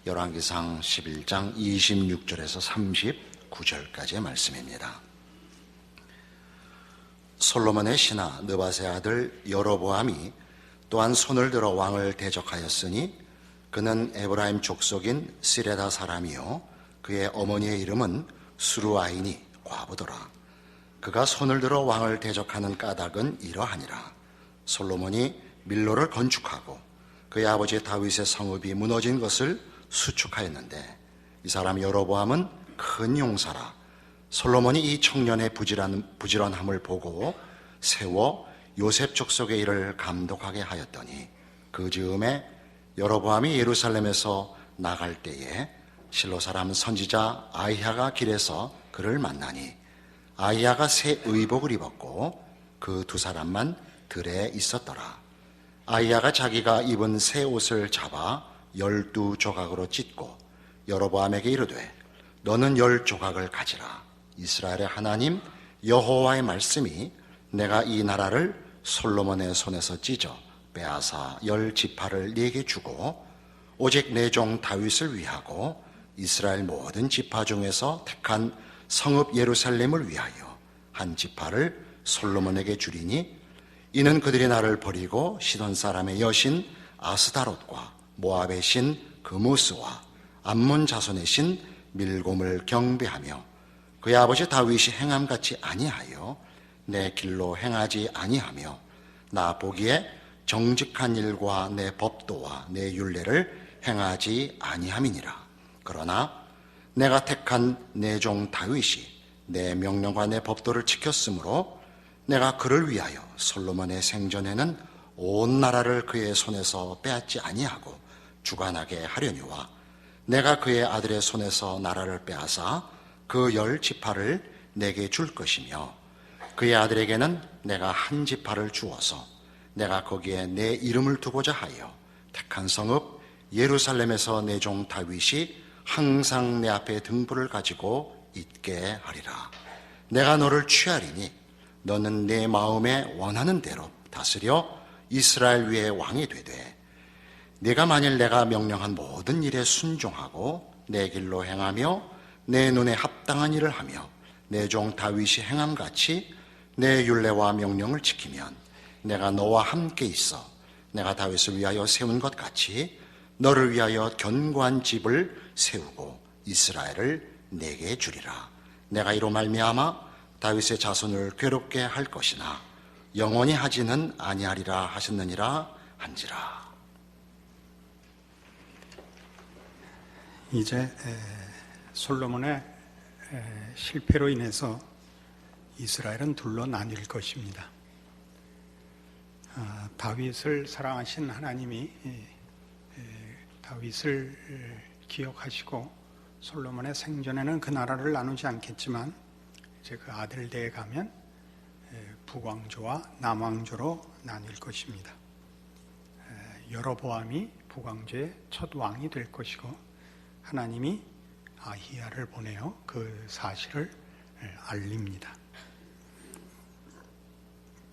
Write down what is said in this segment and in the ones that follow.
열왕기상 11장 26절에서 39절까지의 말씀입니다. 솔로몬의 신하 느밧의 아들 여로보암이 또한 손을 들어 왕을 대적하였으니 그는 에브라임 족속인 시레다 사람이요 그의 어머니의 이름은 수루아인이 과부더라. 그가 손을 들어 왕을 대적하는 까닭은 이러하니라. 솔로몬이 밀로를 건축하고 그의 아버지 다윗의 성읍이 무너진 것을 수축하였는데 이 사람 여로보암은 큰 용사라. 솔로몬이 이 청년의 부지런함을 보고 세워 요셉 족속의 일을 감독하게 하였더니 그 즈음에 여로보암이 예루살렘에서 나갈 때에 실로 사람 선지자 아히야가 길에서 그를 만나니 아히야가 새 의복을 입었고 그 두 사람만 들에 있었더라. 아히야가 자기가 입은 새 옷을 잡아 12조각으로 찢고 여로보암에게 이르되 너는 10조각을 가지라. 이스라엘의 하나님 여호와의 말씀이 내가 이 나라를 솔로몬의 손에서 찢어 빼앗아 10지파를 네게 주고 오직 내 종 다윗을 위하고 이스라엘 모든 지파 중에서 택한 성읍 예루살렘을 위하여 한 지파를 솔로몬에게 주리니 이는 그들이 나를 버리고 시돈 사람의 여신 아스다롯과 모압의 신 그무스와 암몬 자손의 신 밀곰을 경배하며 그의 아버지 다윗이 행함같이 아니하여 내 길로 행하지 아니하며 나 보기에 정직한 일과 내 법도와 내 율례를 행하지 아니함이니라. 그러나 내가 택한 내 종 다윗이 내 명령과 내 법도를 지켰으므로 내가 그를 위하여 솔로몬의 생전에는 온 나라를 그의 손에서 빼앗지 아니하고 주관하게 하려니와 내가 그의 아들의 손에서 나라를 빼앗아 그 10지파를 내게 줄 것이며 그의 아들에게는 내가 한 지파를 주어서 내가 거기에 내 이름을 두고자 하여 택한 성읍 예루살렘에서 내 종 다윗이 항상 내 앞에 등불을 가지고 있게 하리라. 내가 너를 취하리니 너는 내 마음에 원하는 대로 다스려 이스라엘 위에 왕이 되되 네가 만일 내가 명령한 모든 일에 순종하고 내 길로 행하며 내 눈에 합당한 일을 하며 내 종 다윗이 행함같이 내 율례와 명령을 지키면 내가 너와 함께 있어 내가 다윗을 위하여 세운 것 같이 너를 위하여 견고한 집을 세우고 이스라엘을 내게 주리라. 내가 이로 말미암아 다윗의 자손을 괴롭게 할 것이나 영원히 하지는 아니하리라 하셨느니라 한지라. 이제 솔로몬의 실패로 인해서 이스라엘은 둘로 나뉠 것입니다. 다윗을 사랑하신 하나님이 다윗을 기억하시고 솔로몬의 생전에는 그 나라를 나누지 않겠지만 이제 그 아들 대에 가면 북왕조와 남왕조로 나뉠 것입니다. 여로보암이 북왕조의 첫 왕이 될 것이고 하나님이 아히야를 보내어 그 사실을 알립니다.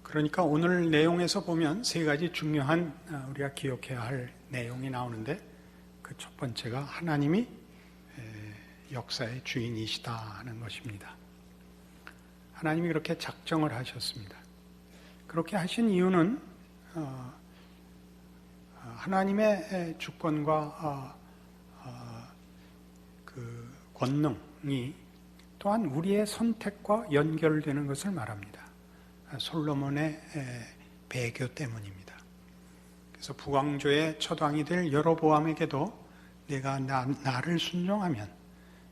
그러니까 오늘 내용에서 보면 세 가지 중요한 우리가 기억해야 할 내용이 나오는데 그 첫 번째가 하나님이 역사의 주인이시다 하는 것입니다. 하나님이 그렇게 작정을 하셨습니다. 그렇게 하신 이유는 하나님의 주권과 그 권능이 또한 우리의 선택과 연결되는 것을 말합니다. 솔로몬의 배교 때문입니다. 그래서 북왕조의 첫 왕이 될 여로보암에게도 내가 나를 순종하면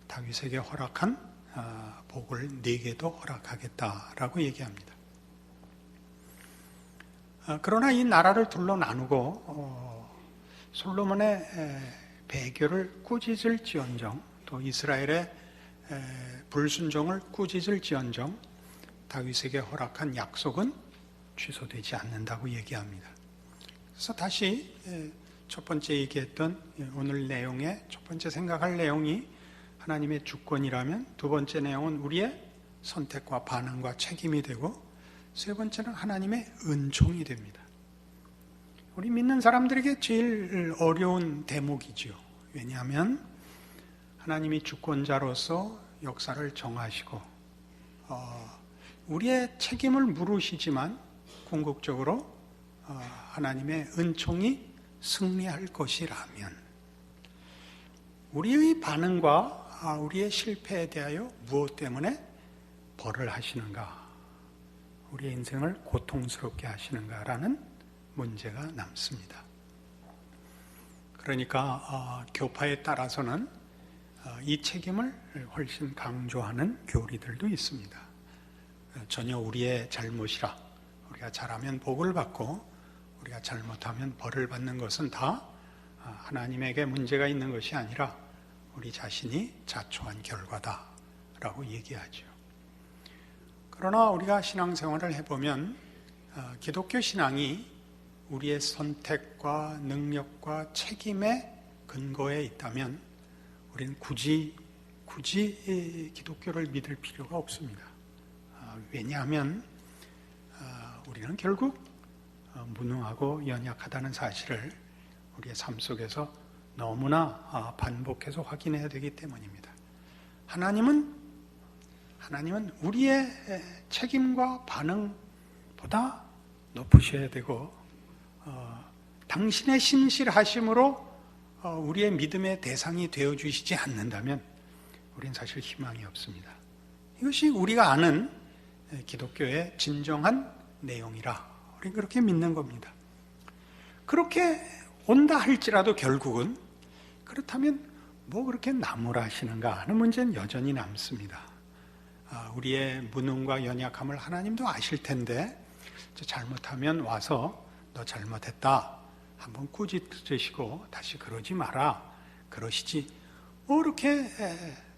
다윗에게 허락한 복을 네게도 허락하겠다라고 얘기합니다. 그러나 이 나라를 둘로 나누고 솔로몬의 배교를 꾸짖을지언정 또 이스라엘의 불순종을 꾸짖을지언정 다윗에게 허락한 약속은 취소되지 않는다고 얘기합니다. 그래서 다시 첫 번째 얘기했던 오늘 내용의 첫 번째 생각할 내용이 하나님의 주권이라면 두 번째 내용은 우리의 선택과 반응과 책임이 되고 세 번째는 하나님의 은총이 됩니다. 우리 믿는 사람들에게 제일 어려운 대목이지요. 왜냐하면 하나님이 주권자로서 역사를 정하시고 우리의 책임을 물으시지만 궁극적으로 하나님의 은총이 승리할 것이라면 우리의 반응과 우리의 실패에 대하여 무엇 때문에 벌을 하시는가, 우리의 인생을 고통스럽게 하시는가라는 문제가 남습니다. 그러니까 교파에 따라서는 이 책임을 훨씬 강조하는 교리들도 있습니다. 전혀 우리의 잘못이라, 우리가 잘하면 복을 받고 우리가 잘못하면 벌을 받는 것은 다 하나님에게 문제가 있는 것이 아니라 우리 자신이 자초한 결과다라고 얘기하죠. 그러나 우리가 신앙생활을 해보면 기독교 신앙이 우리의 선택과 능력과 책임의 근거에 있다면 우리는 굳이 기독교를 믿을 필요가 없습니다. 왜냐하면 우리는 결국 무능하고 연약하다는 사실을 우리의 삶 속에서 너무나 반복해서 확인해야 되기 때문입니다. 하나님은 우리의 책임과 반응보다 높으셔야 되고 당신의 신실하심으로 우리의 믿음의 대상이 되어주시지 않는다면 우리는 사실 희망이 없습니다. 이것이 우리가 아는 기독교의 진정한 내용이라 우리는 그렇게 믿는 겁니다. 그렇게 온다 할지라도 결국은 그렇다면 뭐 그렇게 나무라시는가 하는 문제는 여전히 남습니다. 우리의 무능과 연약함을 하나님도 아실 텐데 잘못하면 와서 너 잘못했다 한번 꾸짖으시고 다시 그러지 마라 그러시지 뭐 이렇게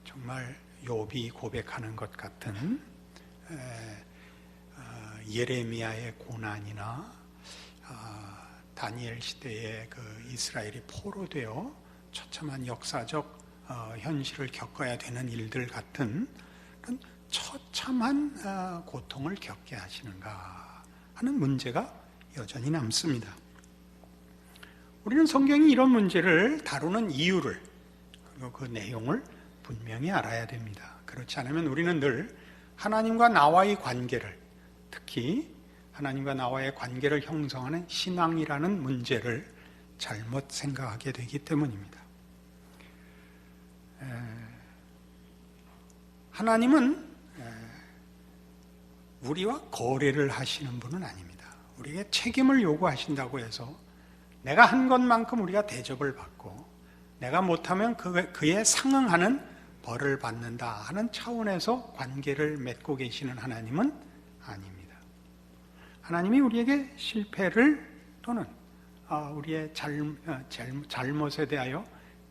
정말 욥이 고백하는 것 같은 예레미야의 고난이나 다니엘 시대에 그 이스라엘이 포로되어 처참한 역사적 현실을 겪어야 되는 일들 같은 그런 처참한 고통을 겪게 하시는가 하는 문제가 여전히 남습니다. 우리는 성경이 이런 문제를 다루는 이유를 그리고 그 내용을 분명히 알아야 됩니다. 그렇지 않으면 우리는 늘 하나님과 나와의 관계를, 특히 하나님과 나와의 관계를 형성하는 신앙이라는 문제를 잘못 생각하게 되기 때문입니다. 하나님은 우리와 거래를 하시는 분은 아닙니다. 우리에게 책임을 요구하신다고 해서 내가 한 것만큼 우리가 대접을 받고 내가 못하면 그에 상응하는 벌을 받는다 하는 차원에서 관계를 맺고 계시는 하나님은 아닙니다. 하나님이 우리에게 실패를 또는 우리의 잘못에 대하여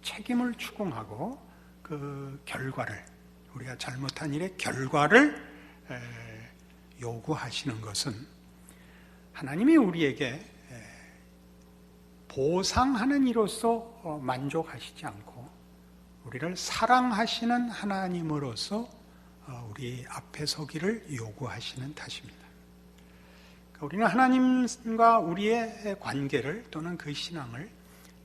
책임을 추궁하고 그 결과를, 우리가 잘못한 일의 결과를 요구하시는 것은 하나님이 우리에게 보상하는 이로서 만족하시지 않고 우리를 사랑하시는 하나님으로서 우리 앞에 서기를 요구하시는 탓입니다. 그러니까 우리는 하나님과 우리의 관계를 또는 그 신앙을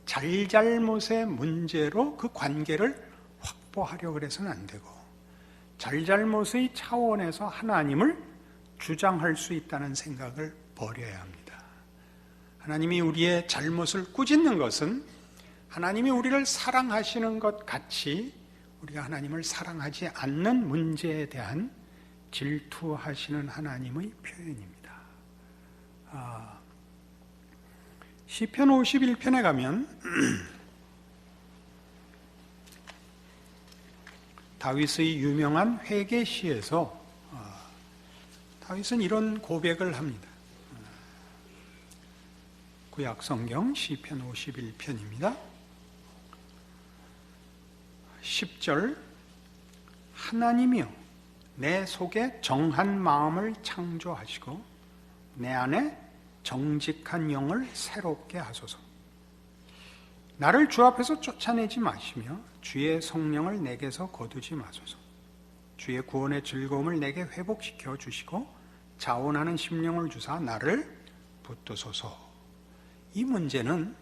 잘잘못의 문제로 그 관계를 확보하려고 해서는 안 되고 잘잘못의 차원에서 하나님을 주장할 수 있다는 생각을 버려야 합니다. 하나님이 우리의 잘못을 꾸짖는 것은 하나님이 우리를 사랑하시는 것 같이 우리가 하나님을 사랑하지 않는 문제에 대한 질투하시는 하나님의 표현입니다. 시편 51편에 가면 다윗의 유명한 회개시에서 다윗은 이런 고백을 합니다. 구약성경 시편 51편입니다. 10절 하나님이여 내 속에 정한 마음을 창조하시고 내 안에 정직한 영을 새롭게 하소서. 나를 주 앞에서 쫓아내지 마시며 주의 성령을 내게서 거두지 마소서. 주의 구원의 즐거움을 내게 회복시켜 주시고 자원하는 심령을 주사 나를 붙드소서. 이 문제는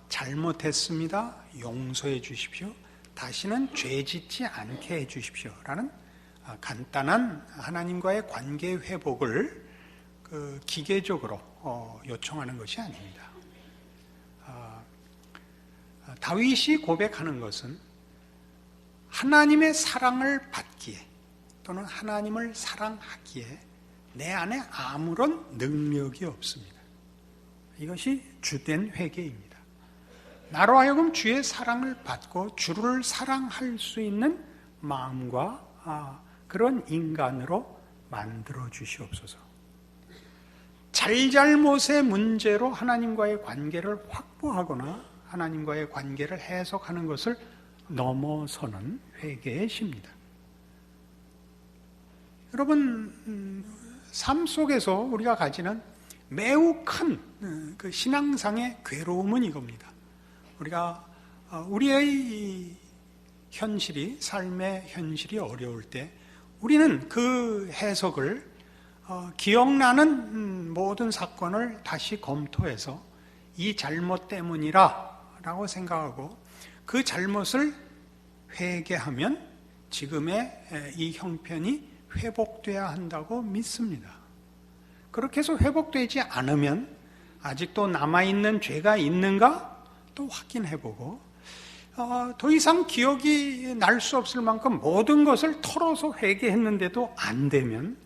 잘못했습니다. 용서해 주십시오. 다시는 죄 짓지 않게 해 주십시오. 라는 간단한 하나님과의 관계 회복을 기계적으로 요청하는 것이 아닙니다. 다윗이 고백하는 것은 하나님의 사랑을 받기에 또는 하나님을 사랑하기에 내 안에 아무런 능력이 없습니다. 이것이 주된 회개입니다. 나로 하여금 주의 사랑을 받고 주를 사랑할 수 있는 마음과 그런 인간으로 만들어 주시옵소서. 잘잘못의 문제로 하나님과의 관계를 확보하거나 하나님과의 관계를 해석하는 것을 넘어서는 회개의 시입니다. 여러분, 삶 속에서 우리가 가지는 매우 큰 그 신앙상의 괴로움은 이겁니다. 우리가 우리의 현실이, 삶의 현실이 어려울 때 우리는 그 해석을 기억나는 모든 사건을 다시 검토해서 이 잘못 때문이라 라고 생각하고 그 잘못을 회개하면 지금의 이 형편이 회복돼야 한다고 믿습니다. 그렇게 해서 회복되지 않으면 아직도 남아있는 죄가 있는가 또 확인해보고 더 이상 기억이 날 수 없을 만큼 모든 것을 털어서 회개했는데도 안 되면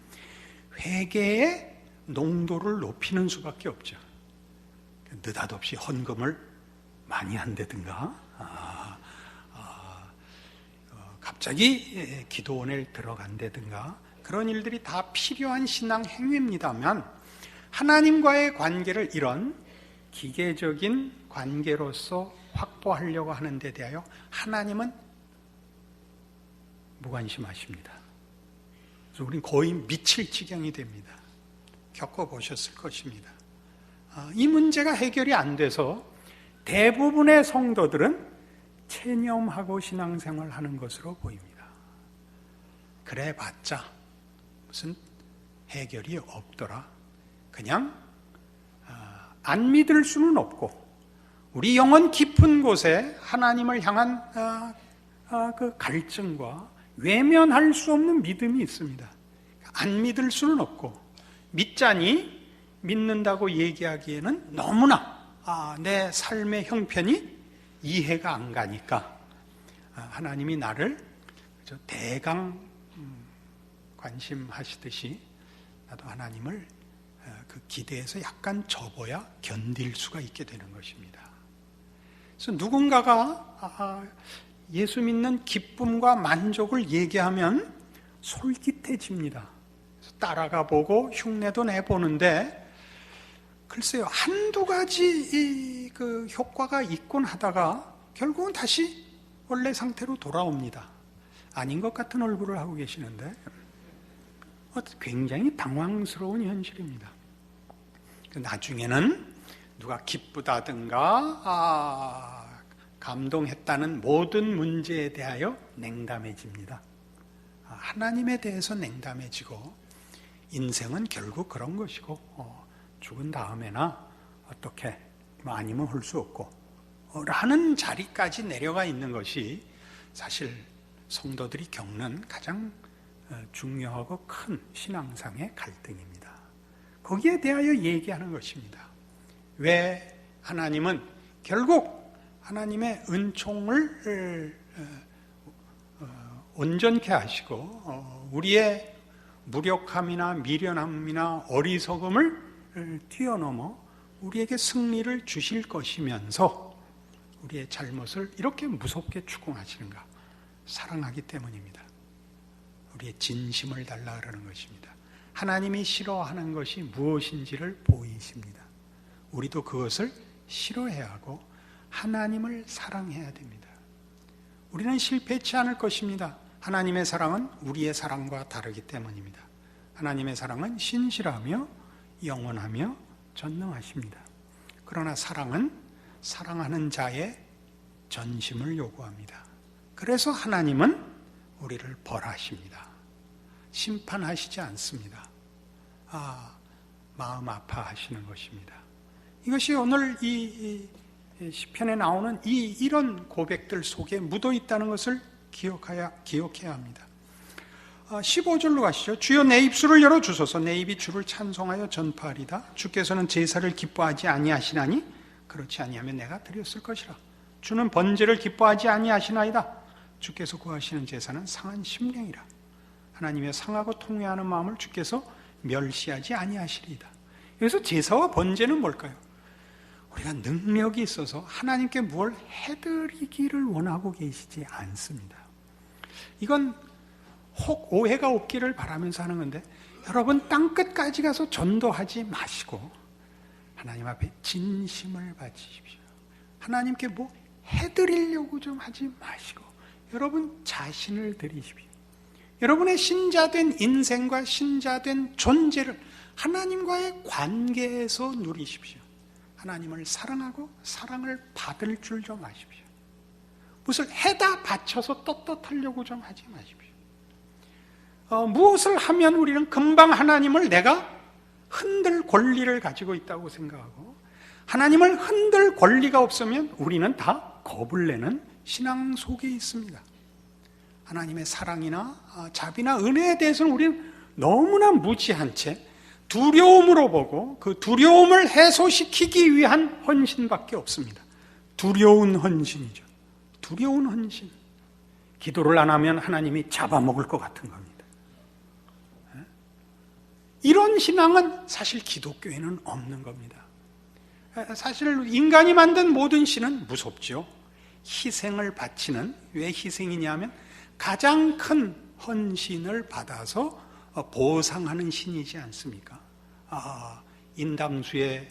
회개의 농도를 높이는 수밖에 없죠. 느닷없이 헌금을 많이 한다든가 갑자기 기도원에 들어간다든가 그런 일들이 다 필요한 신앙 행위입니다만 하나님과의 관계를 이런 기계적인 관계로서 확보하려고 하는 데 대하여 하나님은 무관심하십니다. 그래서 우리는 거의 미칠 지경이 됩니다. 겪어보셨을 것입니다. 이 문제가 해결이 안 돼서 대부분의 성도들은 체념하고 신앙생활하는 것으로 보입니다. 그래봤자 무슨 해결이 없더라. 그냥 안 믿을 수는 없고 우리 영혼 깊은 곳에 하나님을 향한 그 갈증과 외면할 수 없는 믿음이 있습니다. 안 믿을 수는 없고 믿자니 믿는다고 얘기하기에는 너무나 내 삶의 형편이 이해가 안 가니까 하나님이 나를 대강 관심하시듯이 나도 하나님을 그 기대에서 약간 접어야 견딜 수가 있게 되는 것입니다. 그래서 누군가가 예수 믿는 기쁨과 만족을 얘기하면 솔깃해집니다. 그래서 따라가 보고 흉내도 내보는데 글쎄요, 한두 가지 그 효과가 있곤 하다가 결국은 다시 원래 상태로 돌아옵니다. 아닌 것 같은 얼굴을 하고 계시는데 굉장히 당황스러운 현실입니다. 나중에는 누가 기쁘다든가 감동했다는 모든 문제에 대하여 냉담해집니다. 하나님에 대해서 냉담해지고 인생은 결국 그런 것이고 죽은 다음에나 어떻게 아니면 할 수 없고 라는 자리까지 내려가 있는 것이 사실 성도들이 겪는 가장 중요하고 큰 신앙상의 갈등입니다. 거기에 대하여 얘기하는 것입니다. 왜 하나님은 결국 하나님의 은총을 온전케 하시고 우리의 무력함이나 미련함이나 어리석음을 뛰어넘어 우리에게 승리를 주실 것이면서 우리의 잘못을 이렇게 무섭게 추궁하시는가? 사랑하기 때문입니다. 우리의 진심을 달라 그러는 것입니다. 하나님이 싫어하는 것이 무엇인지를 보이십니다. 우리도 그것을 싫어해야 하고 하나님을 사랑해야 됩니다. 우리는 실패치 않을 것입니다. 하나님의 사랑은 우리의 사랑과 다르기 때문입니다. 하나님의 사랑은 신실하며 영원하며 전능하십니다. 그러나 사랑은 사랑하는 자의 전심을 요구합니다. 그래서 하나님은 우리를 벌하십니다. 심판하시지 않습니다. 마음 아파하시는 것입니다. 이것이 오늘 이 시편에 나오는 이런 고백들 속에 묻어 있다는 것을 기억해야 합니다. 15절로 가시죠. 주여 내 입술을 열어 주소서. 내 입이 주를 찬송하여 전파하리다. 주께서는 제사를 기뻐하지 아니하시나니 그렇지 아니하면 내가 드렸을 것이라. 주는 번제를 기뻐하지 아니하시나이다. 주께서 구하시는 제사는 상한 심령이라. 하나님의 상하고 통회하는 마음을 주께서 멸시하지 아니하시리이다. 여기서 제사와 번제는 뭘까요? 우리가 능력이 있어서 하나님께 뭘 해드리기를 원하고 계시지 않습니다. 이건 혹 오해가 없기를 바라면서 하는 건데, 여러분 땅끝까지 가서 전도하지 마시고 하나님 앞에 진심을 바치십시오. 하나님께 뭐 해드리려고 좀 하지 마시고 여러분 자신을 드리십시오. 여러분의 신자된 인생과 신자된 존재를 하나님과의 관계에서 누리십시오. 하나님을 사랑하고 사랑을 받을 줄 좀 아십시오. 무엇을 해다 바쳐서 떳떳하려고 좀 하지 마십시오. 무엇을 하면 우리는 금방 하나님을 내가 흔들 권리를 가지고 있다고 생각하고, 하나님을 흔들 권리가 없으면 우리는 다 겁을 내는 신앙 속에 있습니다. 하나님의 사랑이나 자비나 은혜에 대해서는 우리는 너무나 무지한 채 두려움으로 보고 그 두려움을 해소시키기 위한 헌신밖에 없습니다. 두려운 헌신이죠. 두려운 헌신. 기도를 안 하면 하나님이 잡아먹을 것 같은 겁니다. 이런 신앙은 사실 기독교에는 없는 겁니다. 사실 인간이 만든 모든 신은 무섭죠. 희생을 바치는, 왜 희생이냐면 가장 큰 헌신을 받아서 보상하는 신이지 않습니까? 인당수에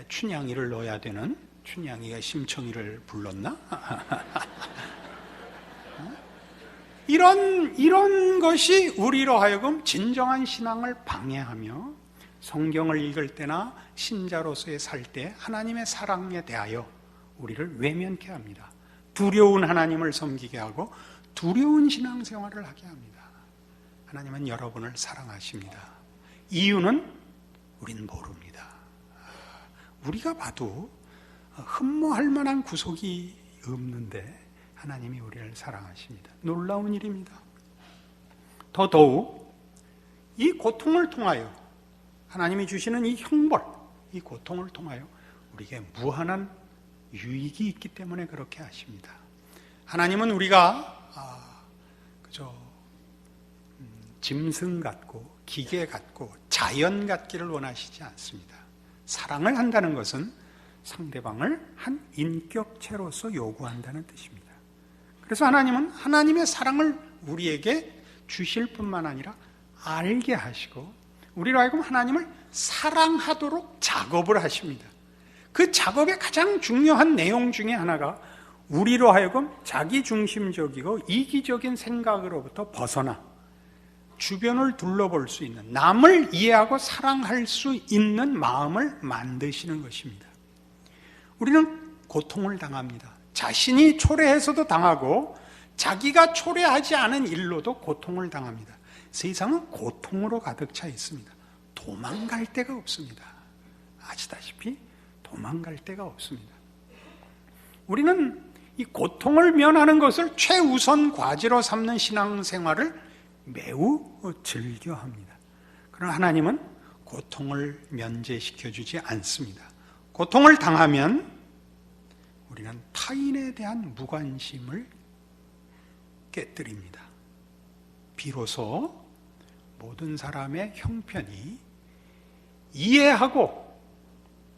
춘향이를 넣어야 되는, 춘향이가 심청이를 불렀나? 이런 것이 우리로 하여금 진정한 신앙을 방해하며 성경을 읽을 때나 신자로서의 살 때 하나님의 사랑에 대하여 우리를 외면케 합니다. 두려운 하나님을 섬기게 하고 두려운 신앙생활을 하게 합니다. 하나님은 여러분을 사랑하십니다. 이유는 우린 모릅니다. 우리가 봐도 흠모할 만한 구속이 없는데 하나님이 우리를 사랑하십니다. 놀라운 일입니다. 더더욱 이 고통을 통하여, 하나님이 주시는 이 형벌, 이 고통을 통하여 우리에게 무한한 유익이 있기 때문에 그렇게 하십니다. 하나님은 우리가 그저 짐승 같고 기계 같고 자연 같기를 원하시지 않습니다. 사랑을 한다는 것은 상대방을 한 인격체로서 요구한다는 뜻입니다. 그래서 하나님은 하나님의 사랑을 우리에게 주실 뿐만 아니라 알게 하시고 우리로 하여금 하나님을 사랑하도록 작업을 하십니다. 그 작업의 가장 중요한 내용 중에 하나가 우리로 하여금 자기중심적이고 이기적인 생각으로부터 벗어나 주변을 둘러볼 수 있는, 남을 이해하고 사랑할 수 있는 마음을 만드시는 것입니다. 우리는 고통을 당합니다. 자신이 초래해서도 당하고 자기가 초래하지 않은 일로도 고통을 당합니다. 세상은 고통으로 가득 차 있습니다. 도망갈 데가 없습니다. 아시다시피 도망갈 데가 없습니다. 우리는 이 고통을 면하는 것을 최우선 과제로 삼는 신앙생활을 매우 즐겨합니다. 그러나 하나님은 고통을 면제시켜주지 않습니다. 고통을 당하면 우리는 타인에 대한 무관심을 깨뜨립니다. 비로소 모든 사람의 형편이 이해하고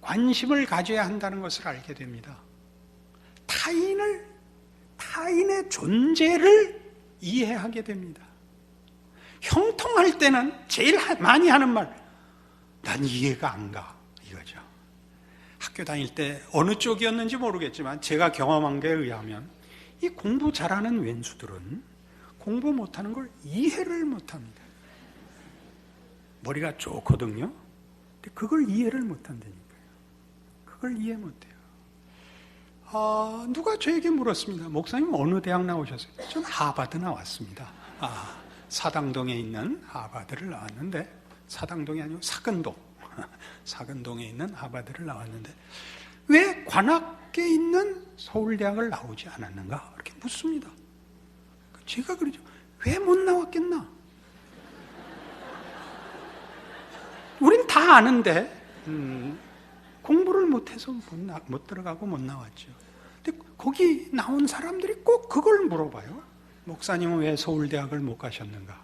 관심을 가져야 한다는 것을 알게 됩니다. 타인의 존재를 이해하게 됩니다. 형통할 때는 제일 많이 하는 말, 난 이해가 안 가, 이거죠. 학교 다닐 때 어느 쪽이었는지 모르겠지만 제가 경험한 게 의하면 이 공부 잘하는 왼수들은 공부 못하는 걸 이해를 못합니다. 머리가 좋거든요. 근데 그걸 이해를 못한다니까요. 그걸 이해 못해요. 누가 저에게 물었습니다. 목사님 어느 대학 나오셨어요? 전 하버드 나왔습니다. 사당동에 있는 하버드를 나왔는데, 사당동이 아니고 사근동, 사근동에 있는 하버드를 나왔는데, 왜 관악에 있는 서울대학을 나오지 않았는가? 이렇게 묻습니다. 제가 그러죠. 왜 못 나왔겠나? 우린 다 아는데 공부를 못해서 못 들어가고 못 나왔죠. 근데 거기 나온 사람들이 꼭 그걸 물어봐요. 목사님은 왜 서울대학을 못 가셨는가?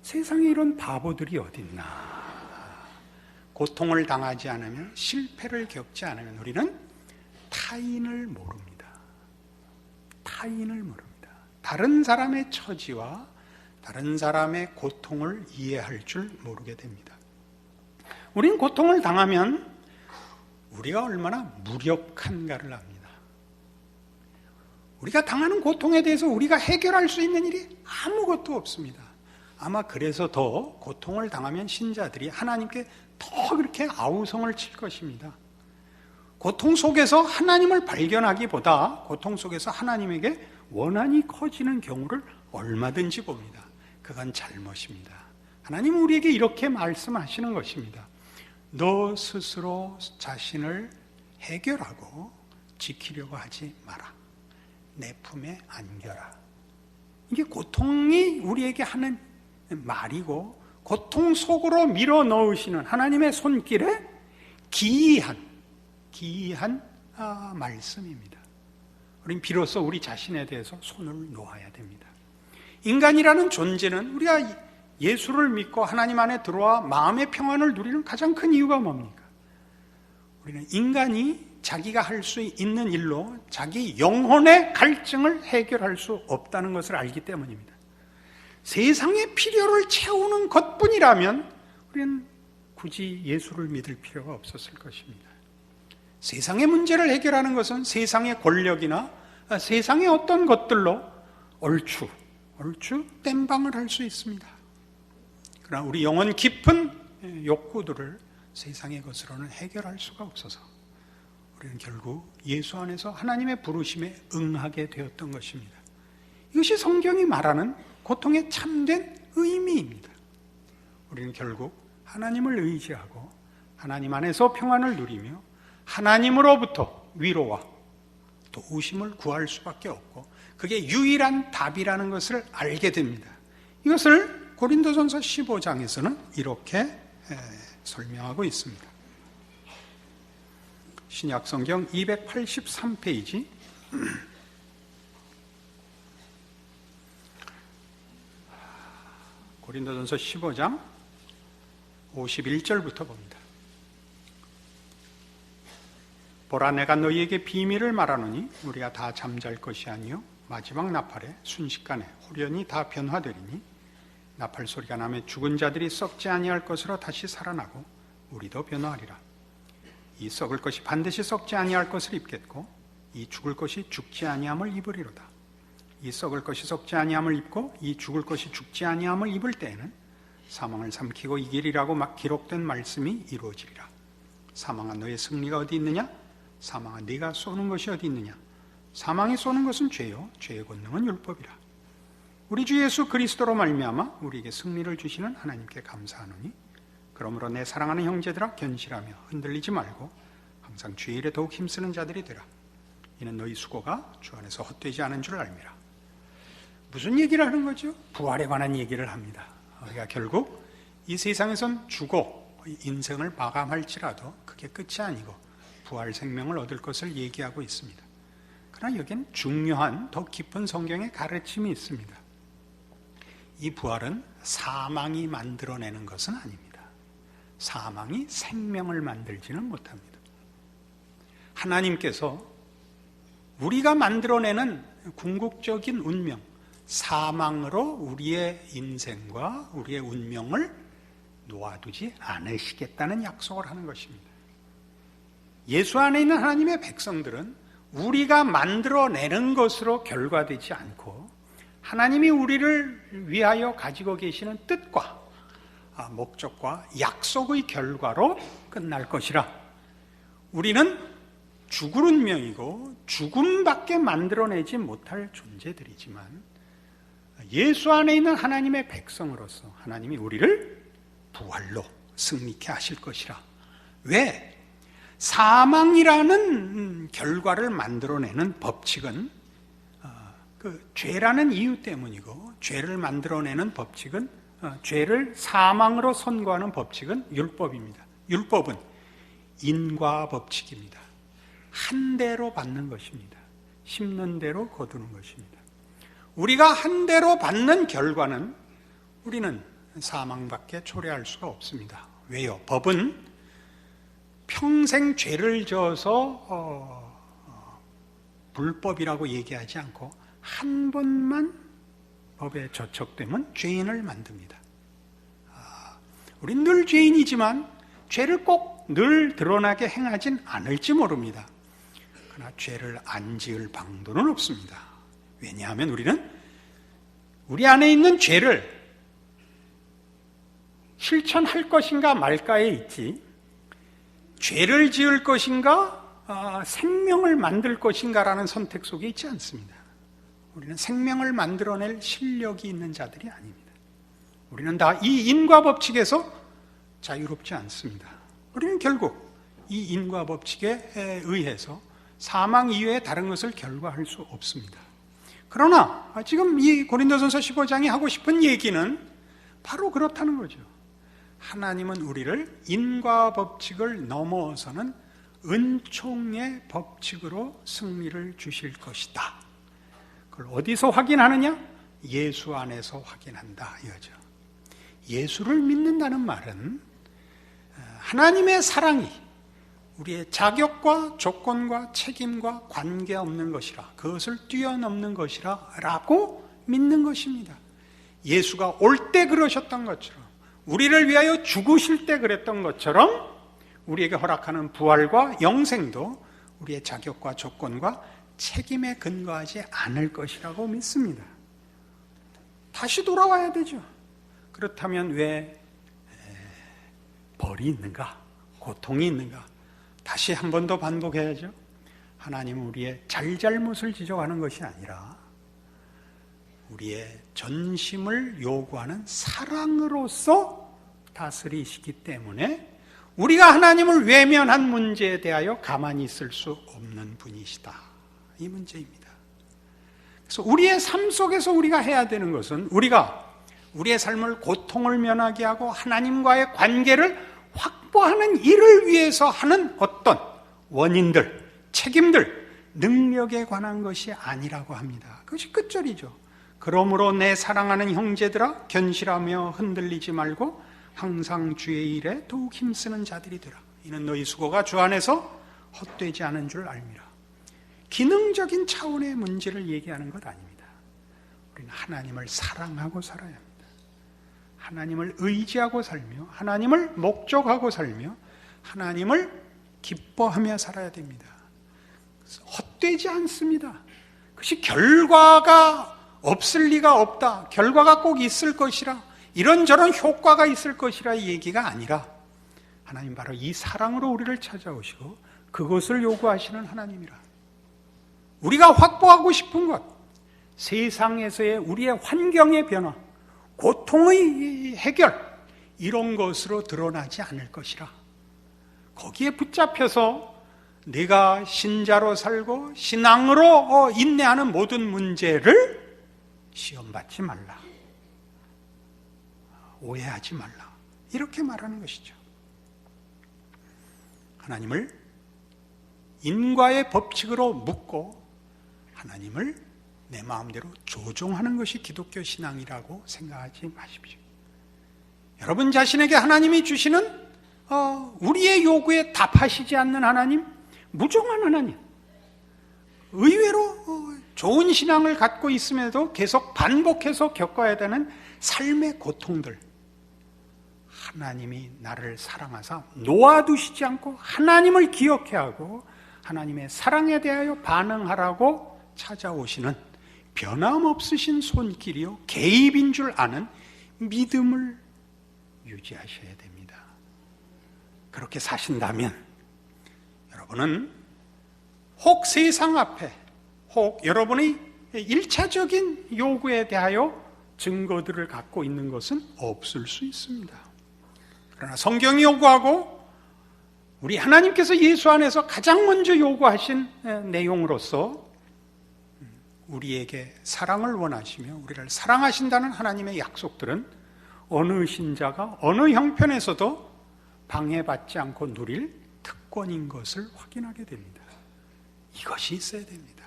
세상에 이런 바보들이 어딨나? 고통을 당하지 않으면, 실패를 겪지 않으면 우리는 타인을 모릅니다. 타인을 모릅니다. 다른 사람의 처지와 다른 사람의 고통을 이해할 줄 모르게 됩니다. 우린 고통을 당하면 우리가 얼마나 무력한가를 압니다. 우리가 당하는 고통에 대해서 우리가 해결할 수 있는 일이 아무것도 없습니다. 아마 그래서 더 고통을 당하면 신자들이 하나님께 더 그렇게 아우성을 칠 것입니다. 고통 속에서 하나님을 발견하기보다 고통 속에서 하나님에게 원한이 커지는 경우를 얼마든지 봅니다. 그건 잘못입니다. 하나님은 우리에게 이렇게 말씀하시는 것입니다. 너 스스로 자신을 해결하고 지키려고 하지 마라. 내 품에 안겨라. 이게 고통이 우리에게 하는 말이고, 고통 속으로 밀어 넣으시는 하나님의 손길에 기이한 말씀입니다. 우린 비로소 우리 자신에 대해서 손을 놓아야 됩니다. 인간이라는 존재는 우리가 예수를 믿고 하나님 안에 들어와 마음의 평안을 누리는 가장 큰 이유가 뭡니까? 우리는 인간이 자기가 할 수 있는 일로 자기 영혼의 갈증을 해결할 수 없다는 것을 알기 때문입니다. 세상의 필요를 채우는 것뿐이라면 우리는 굳이 예수를 믿을 필요가 없었을 것입니다. 세상의 문제를 해결하는 것은 세상의 권력이나 세상의 어떤 것들로 얼추 땜방을 할 수 있습니다. 그러나 우리 영혼 깊은 욕구들을 세상의 것으로는 해결할 수가 없어서 우리는 결국 예수 안에서 하나님의 부르심에 응하게 되었던 것입니다. 이것이 성경이 말하는 고통의 참된 의미입니다. 우리는 결국 하나님을 의지하고 하나님 안에서 평안을 누리며 하나님으로부터 위로와 도우심을 구할 수밖에 없고, 그게 유일한 답이라는 것을 알게 됩니다. 이것을 고린도전서 15장에서는 이렇게 설명하고 있습니다. 신약성경 283페이지 고린도전서 15장 51절부터 봅니다. 보라, 내가 너희에게 비밀을 말하노니 우리가 다 잠잘 것이 아니요 마지막 나팔에 순식간에 홀연히 다 변화되리니, 나팔 소리가 나며 죽은 자들이 썩지 아니할 것으로 다시 살아나고 우리도 변화하리라. 이 썩을 것이 반드시 썩지 아니할 것을 입겠고 이 죽을 것이 죽지 아니함을 입으리로다. 이 썩을 것이 썩지 아니함을 입고 이 죽을 것이 죽지 아니함을 입을 때에는 사망을 삼키고 이기리라고 막 기록된 말씀이 이루어지리라. 사망아, 너의 승리가 어디 있느냐? 사망아, 네가 쏘는 것이 어디 있느냐? 사망이 쏘는 것은 죄요, 죄의 권능은 율법이라. 우리 주 예수 그리스도로 말미암아 우리에게 승리를 주시는 하나님께 감사하노니, 그러므로 내 사랑하는 형제들아, 견실하며 흔들리지 말고 항상 주의 일에 더욱 힘쓰는 자들이 되라. 이는 너희 수고가 주 안에서 헛되지 않은 줄 알미라. 무슨 얘기를 하는 거죠? 부활에 관한 얘기를 합니다. 우리가 결국 이 세상에선 죽어 인생을 마감할지라도 그게 끝이 아니고 부활 생명을 얻을 것을 얘기하고 있습니다. 그러나 여기엔 중요한 더 깊은 성경의 가르침이 있습니다. 이 부활은 사망이 만들어내는 것은 아닙니다. 사망이 생명을 만들지는 못합니다. 하나님께서 우리가 만들어내는 궁극적인 운명, 사망으로 우리의 인생과 우리의 운명을 놓아두지 않으시겠다는 약속을 하는 것입니다. 예수 안에 있는 하나님의 백성들은 우리가 만들어내는 것으로 결과되지 않고 하나님이 우리를 위하여 가지고 계시는 뜻과 목적과 약속의 결과로 끝날 것이라. 우리는 죽을 운명이고 죽음밖에 만들어내지 못할 존재들이지만 예수 안에 있는 하나님의 백성으로서 하나님이 우리를 부활로 승리케 하실 것이라. 왜? 사망이라는 결과를 만들어내는 법칙은 그 죄라는 이유 때문이고, 죄를 만들어내는 법칙은 죄를 사망으로 선고하는 법칙은 율법입니다. 율법은 인과 법칙입니다. 한 대로 받는 것입니다. 심는 대로 거두는 것입니다. 우리가 한 대로 받는 결과는 우리는 사망밖에 초래할 수가 없습니다. 왜요? 법은 평생 죄를 져서 불법이라고 얘기하지 않고 한 번만 법에 저촉되면 죄인을 만듭니다. 우린 늘 죄인이지만 죄를 꼭 늘 드러나게 행하진 않을지 모릅니다. 그러나 죄를 안 지을 방도는 없습니다. 왜냐하면 우리는 우리 안에 있는 죄를 실천할 것인가 말까에 있지, 죄를 지을 것인가 생명을 만들 것인가라는 선택 속에 있지 않습니다. 우리는 생명을 만들어낼 실력이 있는 자들이 아닙니다. 우리는 다 이 인과 법칙에서 자유롭지 않습니다. 우리는 결국 이 인과 법칙에 의해서 사망 이외에 다른 것을 결과할 수 없습니다. 그러나 지금 이 고린도전서 15장이 하고 싶은 얘기는 바로 그렇다는 거죠. 하나님은 우리를 인과 법칙을 넘어서는 은총의 법칙으로 승리를 주실 것이다. 그걸 어디서 확인하느냐? 예수 안에서 확인한다 이거죠. 예수를 믿는다는 말은 하나님의 사랑이 우리의 자격과 조건과 책임과 관계없는 것이라, 그것을 뛰어넘는 것이라 라고 믿는 것입니다. 예수가 올 때 그러셨던 것처럼, 우리를 위하여 죽으실 때 그랬던 것처럼 우리에게 허락하는 부활과 영생도 우리의 자격과 조건과 책임에 근거하지 않을 것이라고 믿습니다. 다시 돌아와야 되죠. 그렇다면 왜 벌이 있는가? 고통이 있는가? 다시 한 번 더 반복해야죠. 하나님은 우리의 잘잘못을 지적하는 것이 아니라 우리의 전심을 요구하는 사랑으로서 다스리시기 때문에 우리가 하나님을 외면한 문제에 대하여 가만히 있을 수 없는 분이시다. 이 문제입니다. 그래서 우리의 삶 속에서 우리가 해야 되는 것은, 우리가 우리의 삶을 고통을 면하게 하고 하나님과의 관계를 확보하는 일을 위해서 하는 어떤 원인들, 책임들, 능력에 관한 것이 아니라고 합니다. 그것이 끝절이죠. 그러므로 내 사랑하는 형제들아, 견실하며 흔들리지 말고 항상 주의 일에 더욱 힘쓰는 자들이 되라. 이는 너희 수고가 주 안에서 헛되지 않은 줄 알미라. 기능적인 차원의 문제를 얘기하는 것 아닙니다. 우리는 하나님을 사랑하고 살아야 합니다. 하나님을 의지하고 살며, 하나님을 목적하고 살며, 하나님을 기뻐하며 살아야 됩니다. 헛되지 않습니다. 그것이 결과가 없을 리가 없다, 결과가 꼭 있을 것이라, 이런저런 효과가 있을 것이라 이 얘기가 아니라, 하나님 바로 이 사랑으로 우리를 찾아오시고 그것을 요구하시는 하나님이라. 우리가 확보하고 싶은 것, 세상에서의 우리의 환경의 변화, 고통의 해결, 이런 것으로 드러나지 않을 것이라. 거기에 붙잡혀서 내가 신자로 살고 신앙으로 인내하는 모든 문제를 시험받지 말라, 오해하지 말라, 이렇게 말하는 것이죠. 하나님을 인과의 법칙으로 묻고 하나님을 내 마음대로 조종하는 것이 기독교 신앙이라고 생각하지 마십시오. 여러분 자신에게 하나님이 주시는 우리의 요구에 답하시지 않는 하나님, 무정한 하나님, 의외로 좋은 신앙을 갖고 있음에도 계속 반복해서 겪어야 되는 삶의 고통들, 하나님이 나를 사랑하사 놓아두시지 않고 하나님을 기억해야 하고 하나님의 사랑에 대하여 반응하라고 찾아오시는 변함없으신 손길이요 개입인 줄 아는 믿음을 유지하셔야 됩니다. 그렇게 사신다면 여러분은 혹 세상 앞에, 혹 여러분의 일차적인 요구에 대하여 증거들을 갖고 있는 것은 없을 수 있습니다. 그러나 성경이 요구하고 우리 하나님께서 예수 안에서 가장 먼저 요구하신 내용으로서 우리에게 사랑을 원하시며 우리를 사랑하신다는 하나님의 약속들은 어느 신자가 어느 형편에서도 방해받지 않고 누릴 특권인 것을 확인하게 됩니다. 이것이 있어야 됩니다.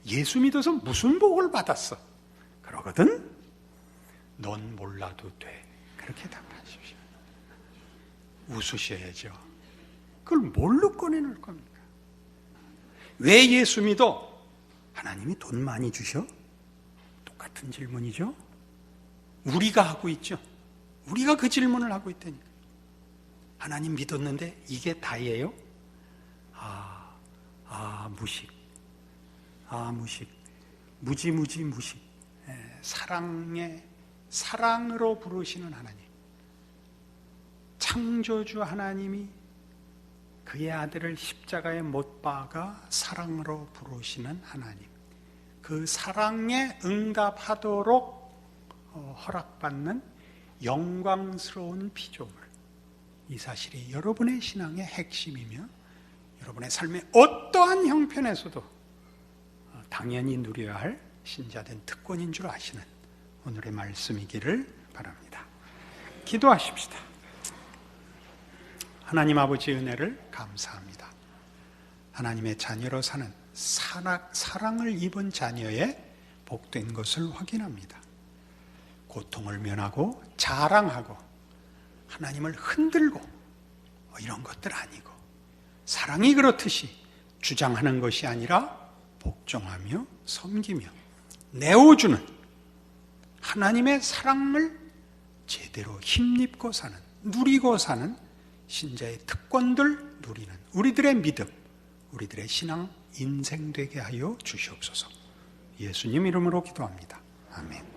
예수 믿어서 무슨 복을 받았어? 그러거든? 넌 몰라도 돼. 그렇게 답하십시오. 웃으셔야죠. 그걸 뭘로 꺼내놓을 겁니까? 왜 예수 믿어? 하나님이 돈 많이 주셔? 똑같은 질문이죠. 우리가 하고 있죠. 우리가 그 질문을 하고 있다니까. 하나님 믿었는데 이게 다예요? 무식. 무식. 무식. 사랑으로 부르시는 하나님. 창조주 하나님이 그의 아들을 십자가에 못 박아 사랑으로 부르시는 하나님. 그 사랑에 응답하도록 허락받는 영광스러운 피조물. 이 사실이 여러분의 신앙의 핵심이며 여러분의 삶의 어떠한 형편에서도 당연히 누려야 할 신자된 특권인 줄 아시는 오늘의 말씀이기를 바랍니다. 기도하십시다. 하나님 아버지의 은혜를 감사합니다. 하나님의 자녀로 사는 사랑을 입은 자녀의 복된 것을 확인합니다. 고통을 면하고 자랑하고 하나님을 흔들고 이런 것들 아니고 사랑이 그렇듯이 주장하는 것이 아니라 복종하며 섬기며 내어주는 하나님의 사랑을 제대로 힘입고 사는, 누리고 사는 신자의 특권들 누리는 우리들의 믿음, 우리들의 신앙 인생 되게 하여 주시옵소서. 예수님 이름으로 기도합니다. 아멘.